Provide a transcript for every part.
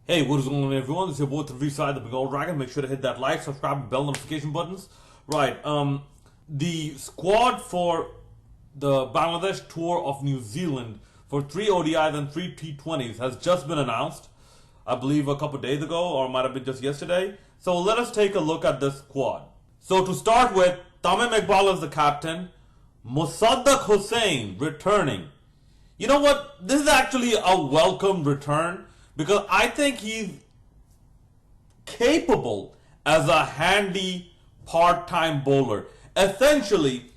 Hey, what is going on, everyone? This is your boy Side, the Bengal Dragon. Make sure to hit that like, subscribe, and bell notification buttons. Right, the squad for the Bangladesh tour of New Zealand for 3 ODIs and 3 T20s has just been announced. I believe a couple days ago, or it might have been just yesterday. So let us take a look at this squad. So to start with, Tamim Iqbal is the captain. Mosaddeq Hossain returning. You know what? This is actually a welcome return, because I think he's capable as a handy part-time bowler. Essentially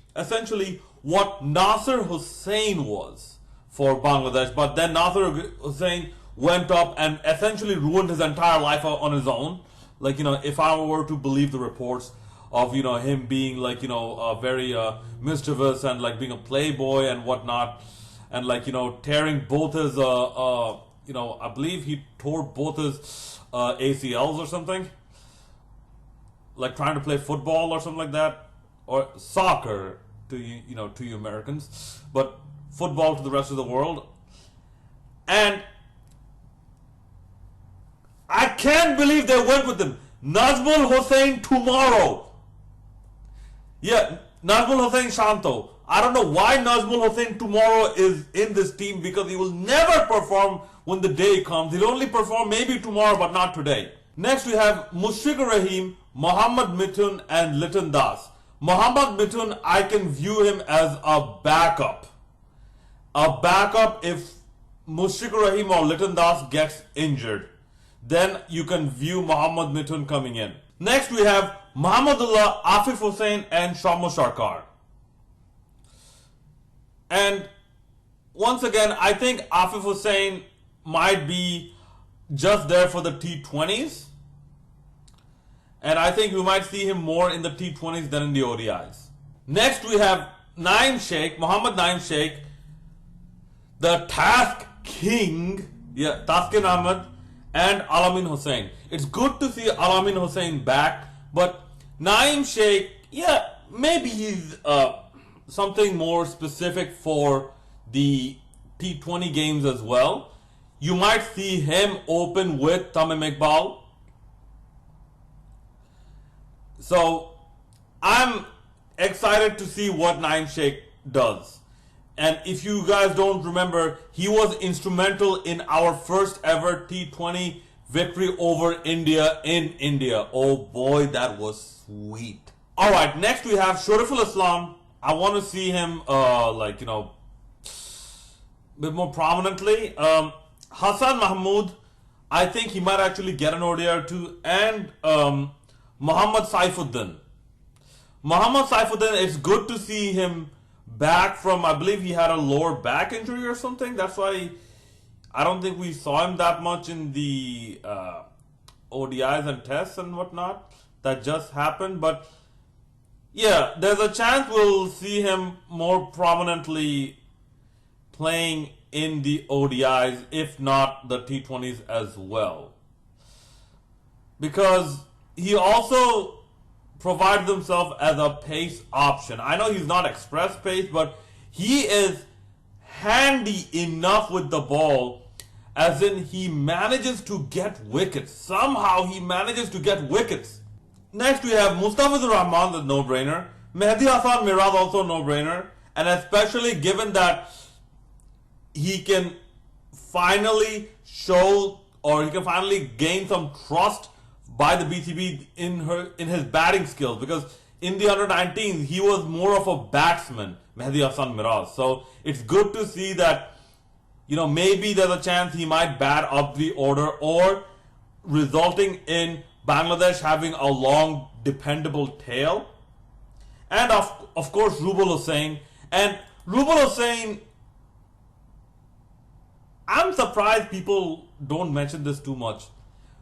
what Nasser Hussain was for Bangladesh, but then Nasser Hussain went up and essentially ruined his entire life on his own. Like, if I were to believe the reports of, him being very mischievous and being a playboy and whatnot, and tearing both his I believe he tore both his ACLs or something, like trying to play football or something like that, or soccer to you Americans, but football to the rest of the world. And I can't believe they went with him. Nazmul Hossain tomorrow. Yeah, Nazmul Hossain Shanto. I don't know why Nazmul Hossain tomorrow is in this team, because he will never perform when the day comes. He'll only perform maybe tomorrow, but not today. Next we have Mushfiqur Rahim, Mohammad Mithun, and Liton Das. Mohammad Mithun, I can view him as a backup. A backup if Mushfiqur Rahim or Liton Das gets injured. Then you can view Mohammad Mithun coming in. Next we have Muhammadullah, Afif Hussain, and Shamo Sarkar. And once again, I think Afif Hussain might be just there for the T20s. And I think we might see him more in the T20s than in the ODIs. Next we have Naeem Sheikh, Mohammad Naeem Sheikh, the Task King, Taskin Ahmed, and Alamin Hussain. It's good to see Alamin Hussain back, but Naeem Sheikh, maybe he's something more specific for the T20 games as well. You might see him open with Tamim Iqbal. So I'm excited to see what Naeem Sheikh does. And if you guys don't remember, he was instrumental in our first ever T20 victory over India in India. Oh boy, that was sweet. Alright, next we have Shoriful Islam. I want to see him a bit more prominently. Hassan Mahmood, I think he might actually get an ODI or two. And Muhammad Saifuddin. Muhammad Saifuddin, it's good to see him back from, I believe he had a lower back injury or something. That's why I don't think we saw him that much in the ODIs and tests and whatnot that just happened. But yeah, there's a chance we'll see him more prominently playing in the ODIs, if not the T20s as well. Because he also provides himself as a pace option. I know he's not express pace, but he is handy enough with the ball, as in he manages to get wickets. Somehow he manages to get wickets. Next we have Mustafizur Rahman, the no-brainer. Mehdi Hasan Miraz, also no-brainer. And especially given that he can finally show, or he can finally gain some trust by the BCB in his batting skills, because in the under-19s he was more of a batsman, Mehdi Hasan Miraz. So it's good to see that maybe there's a chance he might bat up the order, or resulting in Bangladesh having a long, dependable tail. And of course Rubal Hossain. And Rubal Hossain, I'm surprised people don't mention this too much.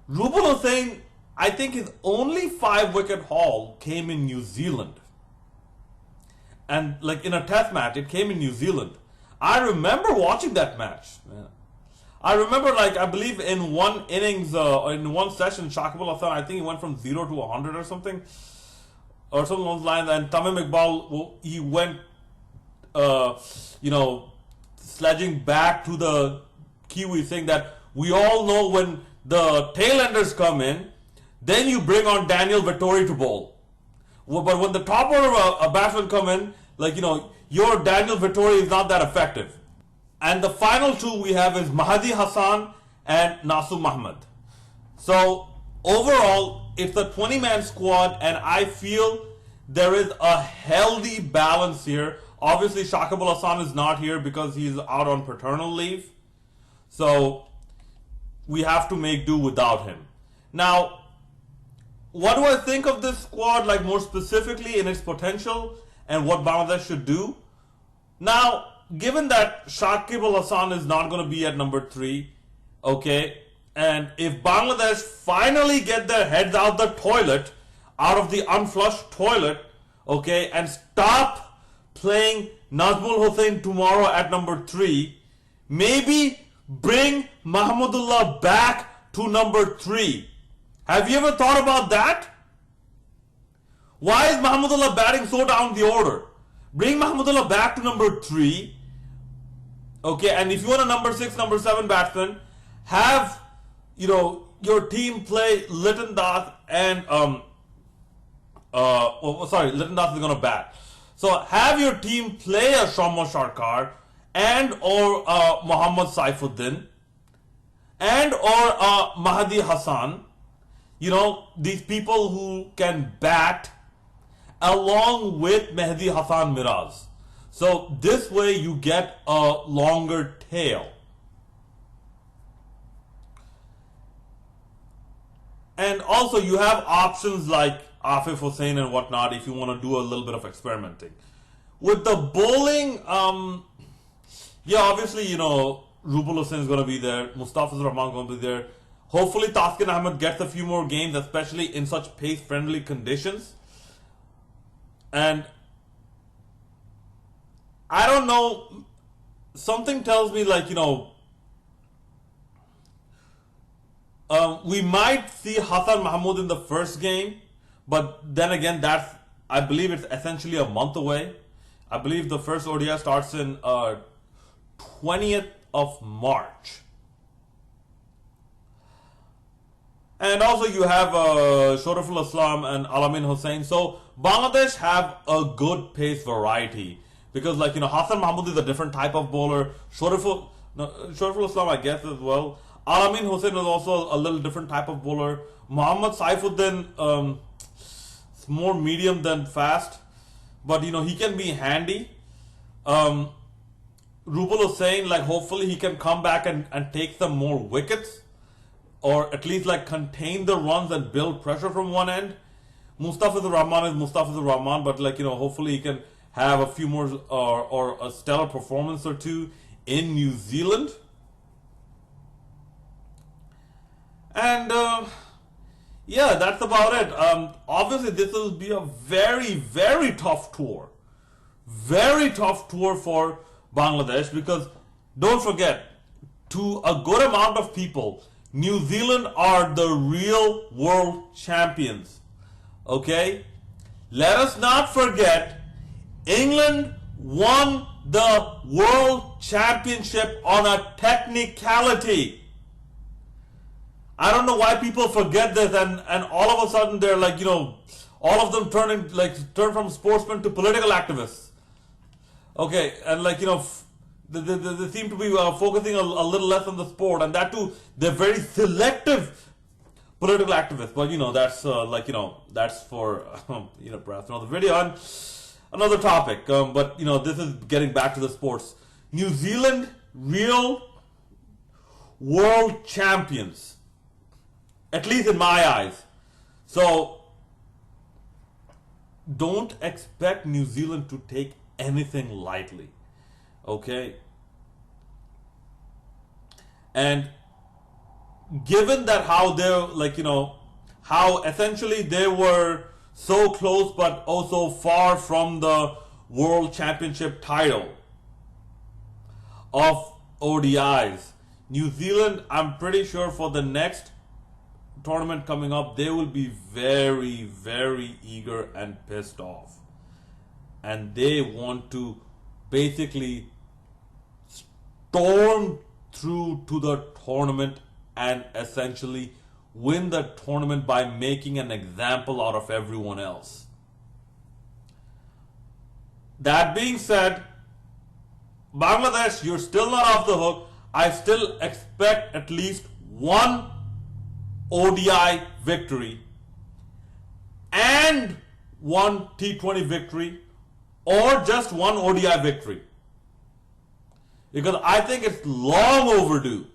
Rubal Hossain, I think his only 5-wicket haul came in New Zealand. And in a test match, it came in New Zealand. I remember watching that match. I remember, I believe in one innings, in one session, Shakib, I think he went from 0 to 100 or something along those lines. And Tamim Iqbal, he went, sledging back to the Kiwi, saying that we all know when the tailenders come in, then you bring on Daniel Vettori to bowl. But when the top order batsmen come in, your Daniel Vettori is not that effective. And the final two we have is Mahdi Hassan and Nasu Muhammad. So overall, it's a 20-man squad, and I feel there is a healthy balance here. Obviously, Shakib Hassan is not here because he's out on paternal leave. So we have to make do without him. Now, what do I think of this squad, more specifically in its potential and what Bangladesh should do? Now, given that Shakib Hassan is not going to be at number 3, okay, and if Bangladesh finally get their heads out the toilet, out of the unflushed toilet, okay, and stop playing Nazmul Hussain tomorrow at number 3, maybe bring Mahmudullah back to number 3. Have you ever thought about that? Why is Mahmudullah batting so down the order? Bring Mahmudullah back to number 3. Okay, and if you want a number 6, number 7 batsman, have your team play Liton Das and Liton Das is gonna bat. So have your team play a Shama Sharkar and or Muhammad Saifuddin and or Mahdi Hassan. These people who can bat along with Mehdi Hassan Miraz. So this way you get a longer tail. And also you have options like Afif Hussain and whatnot if you want to do a little bit of experimenting. With the bowling, obviously, Rubul Hussain is going to be there. Mustafizur Rahman is going to be there. Hopefully Taskin Ahmed gets a few more games, especially in such pace-friendly conditions. And I don't know, something tells me we might see Hassan Mahmood in the first game, but then again, I believe it's essentially a month away. I believe the first ODI starts in 20th of March. And also you have Shoriful Islam and Alamin Hussain. So Bangladesh have a good pace variety. Because Hassan Mahmood is a different type of bowler. Shoriful Islam I guess as well. Alamin Hussain is also a little different type of bowler. Muhammad Saifuddin is more medium than fast. But he can be handy. Rubul Hussain, hopefully he can come back and take some more wickets. Or at least contain the runs and build pressure from one end. Mustafizur Rahman is Mustafizur Rahman, but hopefully he can have a few more or a stellar performance or two in New Zealand. And that's about it. Obviously this will be a very, very tough tour. Very tough tour for Bangladesh because don't forget, to a good amount of people, New Zealand are the real world champions. Okay? Let us not forget, England won the world championship on a technicality. I don't know why people forget this and all of a sudden they're all of them turn from sportsmen to political activists. Okay, and they seem to be focusing a little less on the sport, and that too, they're very selective political activists. But that's that's for perhaps another video and another topic. But this is getting back to the sports. New Zealand, real world champions, at least in my eyes. So don't expect New Zealand to take anything lightly. Okay, and given that how they're how essentially they were so close but also far from the world championship title of ODIs, New Zealand, I'm pretty sure for the next tournament coming up, they will be very, very eager and pissed off, and they want to basically storm through to the tournament and essentially win the tournament by making an example out of everyone else. That being said, Bangladesh, you're still not off the hook. I still expect at least one ODI victory and one T20 victory, or just one ODI victory, because I think it's long overdue.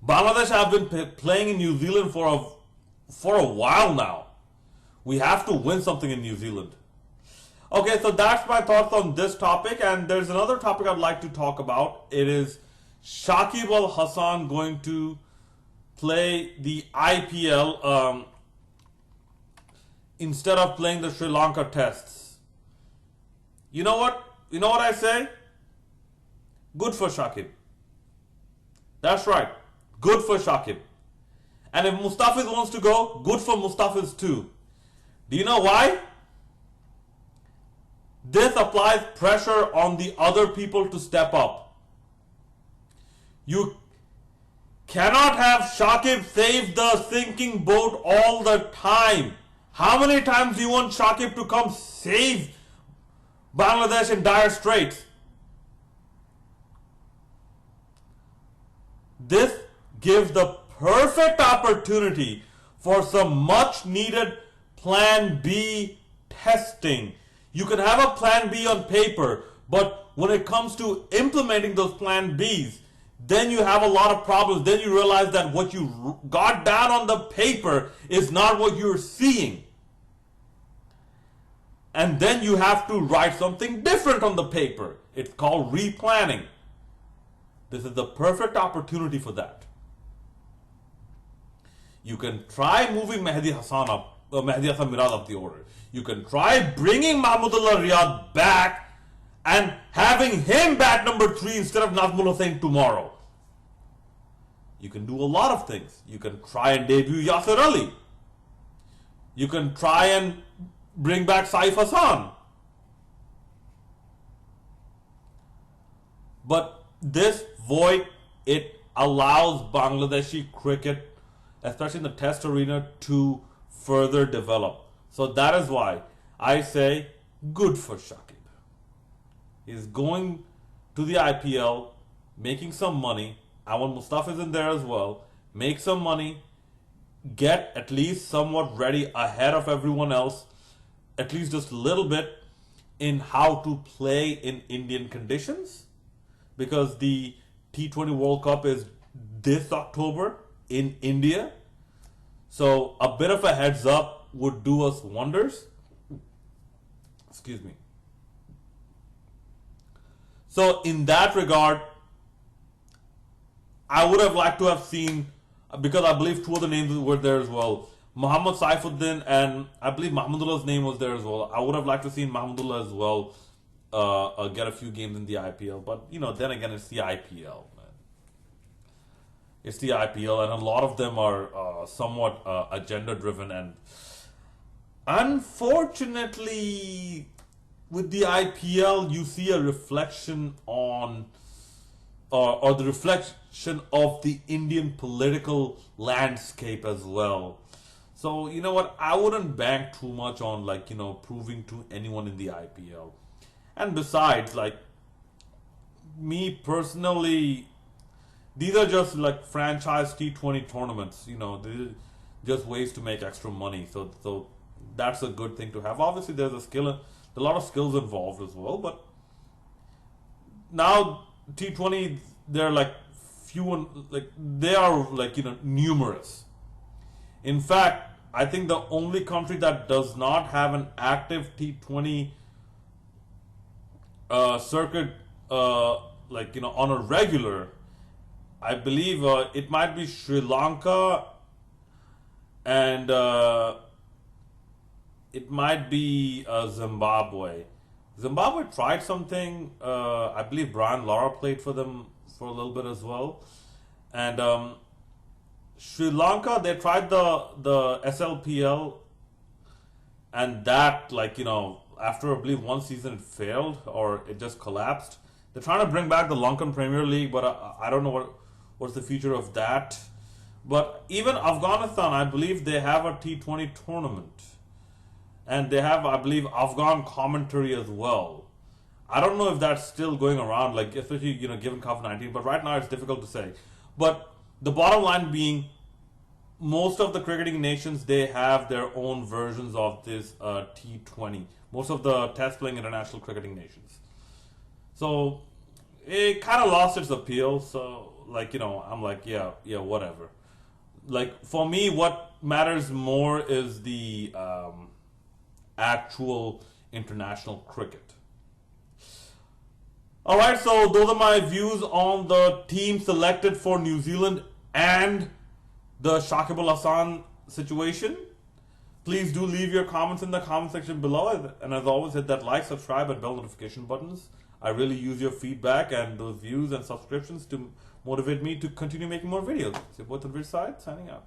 Bangladesh have been playing in New Zealand for a while now. We have to win something in New Zealand. Okay, so that's my thoughts on this topic, and there's another topic I'd like to talk about. It is Shakib Al Hasan going to play the IPL instead of playing the Sri Lanka Tests. You know what? You know what I say? Good for Shakib. That's right. Good for Shakib. And if Mustafiz wants to go, good for Mustafiz too. Do you know why? This applies pressure on the other people to step up. You cannot have Shakib save the sinking boat all the time. How many times do you want Shakib to come save Bangladesh in dire straits? This gives the perfect opportunity for some much needed Plan B testing. You can have a Plan B on paper, but when it comes to implementing those Plan Bs, then you have a lot of problems. Then you realize that what you got down on the paper is not what you're seeing. And then you have to write something different on the paper. It's called replanning. This is the perfect opportunity for that. You can try moving Mehdi Hasan Mirad up the order. You can try bringing Mahmudullah Riyad back and having him bat number 3 instead of Nazmul Hussain tomorrow. You can do a lot of things. You can try and debut Yasir Ali. You can try and bring back Saif Hassan. But this void, it allows Bangladeshi cricket, especially in the test arena, to further develop. So that is why I say good for Shakib. He's going to the IPL, making some money. I want Mustafiz in there as well. Make some money. Get at least somewhat ready ahead of everyone else. At least just a little bit in how to play in Indian conditions. Because the T20 World Cup is this October in India. So a bit of a heads up would do us wonders. Excuse me. So in that regard, I would have liked to have seen, because I believe 2 other names were there as well, Muhammad Saifuddin, and I believe Mahmudullah's name was there as well. I would have liked to have seen Mahmudullah as well get a few games in the IPL. But, you know, then again, it's the IPL, man. It's the IPL, and a lot of them are somewhat agenda-driven. And unfortunately, with the IPL, you see a reflection on, or the reflection of the Indian political landscape as well. So, you know what, I wouldn't bank too much on, like, you know, proving to anyone in the IPL. And besides, like, me personally, these are just like franchise T20 tournaments, you know, they're just ways to make extra money. So that's a good thing to have. Obviously, there's a lot of skills involved as well, but now T20, they're like few, like they are like, you know, numerous. In fact, I think the only country that does not have an active T20 circuit, like, you know, on a regular, I believe it might be Sri Lanka, and it might be Zimbabwe. Zimbabwe tried something. I believe Brian Lara played for them for a little bit as well. And Sri Lanka, they tried the SLPL, and that, like, you know, after I believe one season it failed or it just collapsed. They're trying to bring back the Lankan Premier League, but I don't know what's the future of that. But even Afghanistan, I believe they have a T20 tournament. And they have, I believe, Afghan commentary as well. I don't know if that's still going around, like especially, given COVID-19, but right now it's difficult to say. But the bottom line being, most of the cricketing nations, they have their own versions of this T20. Most of the test playing international cricketing nations. So it kind of lost its appeal. So I'm like, yeah, whatever. Like for me, what matters more is the actual international cricket. Alright, so those are my views on the team selected for New Zealand and the Shakib Al-Hasan situation. Please do leave your comments in the comment section below, and as always, hit that like, subscribe, and bell notification buttons. I really use your feedback and those views and subscriptions to motivate me to continue making more videos. So, both on which side, signing out.